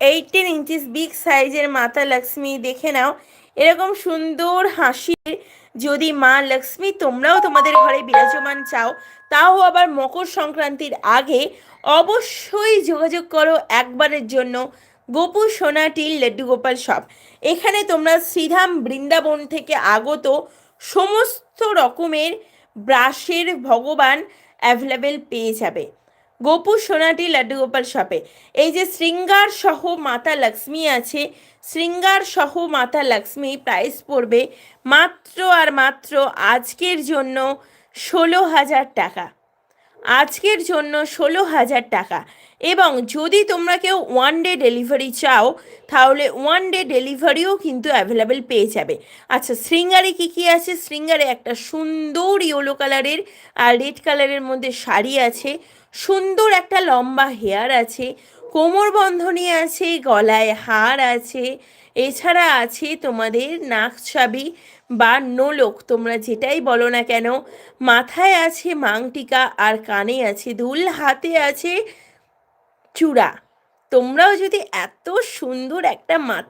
18 inches big সাইজের মাতা লক্ষ্মী দেখে নাও। এরকম সুন্দর হাসির যদি মা লক্ষ্মী তোমরাও তোমাদের ঘরে বিরাজমান চাও, তাও আবার মকর সংক্রান্তির আগে, অবশ্যই যোগাযোগ করো একবারের জন্য গোপু সোনাটির লাড্ডু গোপাল শপ। এখানে তোমরা শ্রীধাম বৃন্দাবন থেকে আগত সমস্ত রকমের ব্রাশের ভগবান অ্যাভেলেবেল পেয়ে যাবে গোপু সোনাটি লাড্ডু গোপাল শপে। এই যে শৃঙ্গার সহ মাতা লক্ষ্মী আছে, শৃঙ্গার সহ মাতা লক্ষ্মী প্রাইস পড়বে মাত্র আর মাত্র আজকের জন্য 16,000 টাকা। আজকের জন্য 16,000 টাকা। এবং যদি তোমরা কেউ ওয়ান ডে ডেলিভারি চাও, তাহলে ওয়ান ডে ডেলিভারিও কিন্তু অ্যাভেলেবেল পেয়ে যাবে। আচ্ছা, শৃঙ্গারে কী কী আছে? শৃঙ্গারে একটা সুন্দর ইয়েলো কালারের আর রেড কালারের মধ্যে শাড়ি আছে, সুন্দর একটা লম্বা হেয়ার আছে, কোমর বন্ধনী আছে, গলায় হার আছে, এছাড়া আছে তোমাদের নাকছাবি বা নোলক, তোমরা যেটাই বলো না কেন, মাথায় আছে মাংটিকা আর কানে আছে দুল, হাতে আছে চূড়া। তোমরাও যদি এত সুন্দর একটা মাতা